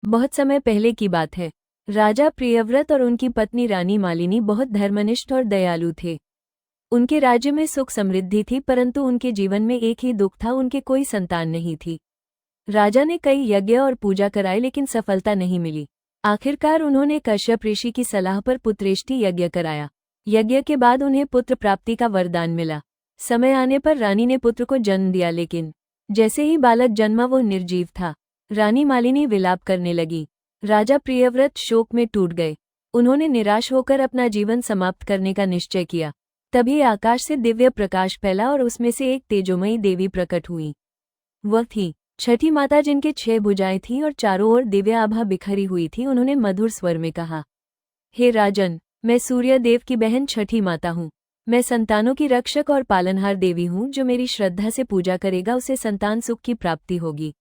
बहुत समय पहले की बात है। राजा प्रियव्रत और उनकी पत्नी रानी मालिनी बहुत धर्मनिष्ठ और दयालु थे। उनके राज्य में सुख समृद्धि थी, परंतु उनके जीवन में एक ही दुख था, उनके कोई संतान नहीं थी। राजा ने कई यज्ञ और पूजा कराए, लेकिन सफलता नहीं मिली। आखिरकार उन्होंने कश्यप ऋषि की सलाह पर पुत्रेष्टि यज्ञ कराया। यज्ञ के बाद उन्हें पुत्र प्राप्ति का वरदान मिला। समय आने पर रानी ने पुत्र को जन्म दिया, लेकिन जैसे ही बालक जन्मा वो निर्जीव था। रानी मालिनी विलाप करने लगी। राजा प्रियव्रत शोक में टूट गए। उन्होंने निराश होकर अपना जीवन समाप्त करने का निश्चय किया। तभी आकाश से दिव्य प्रकाश फैला और उसमें से एक तेजोमयी देवी प्रकट हुई। वह थी छठी माता, जिनके 6 भुजाएं थीं और चारों ओर दिव्य आभा बिखरी हुई थी। उन्होंने मधुर स्वर में कहा, हे राजन, मैं सूर्य देव की बहन छठी माता हूँ। मैं संतानों की रक्षक और पालनहार देवी हूँ। जो मेरी श्रद्धा से पूजा करेगा उसे संतान सुख की प्राप्ति होगी।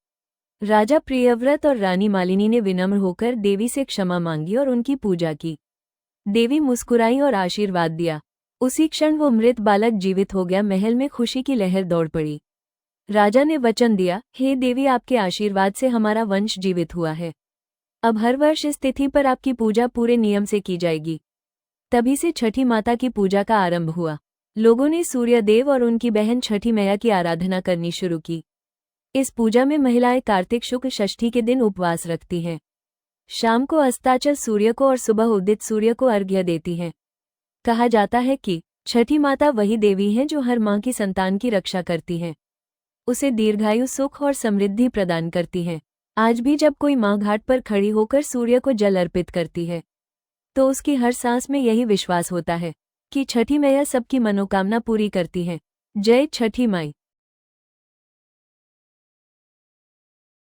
राजा प्रियव्रत और रानी मालिनी ने विनम्र होकर देवी से क्षमा मांगी और उनकी पूजा की। देवी मुस्कुराई और आशीर्वाद दिया। उसी क्षण वो मृत बालक जीवित हो गया। महल में खुशी की लहर दौड़ पड़ी। राजा ने वचन दिया, हे देवी, आपके आशीर्वाद से हमारा वंश जीवित हुआ है। अब हर वर्ष इस तिथि पर आपकी पूजा पूरे नियम से की जाएगी। तभी से छठी माता की पूजा का आरंभ हुआ। लोगों ने सूर्यदेव और उनकी बहन छठी मैया की आराधना करनी शुरू की। इस पूजा में महिलाएं कार्तिक शुक्ल षष्ठी के दिन उपवास रखती हैं। शाम को अस्ताचल सूर्य को और सुबह उदित सूर्य को अर्घ्य देती हैं। कहा जाता है कि छठी माता वही देवी हैं जो हर माँ की संतान की रक्षा करती हैं, उसे दीर्घायु, सुख और समृद्धि प्रदान करती हैं। आज भी जब कोई माँ घाट पर खड़ी होकर सूर्य को जल अर्पित करती है, तो उसकी हर सांस में यही विश्वास होता है कि छठी मैया सबकी मनोकामना पूरी करती हैं। जय छठी माई।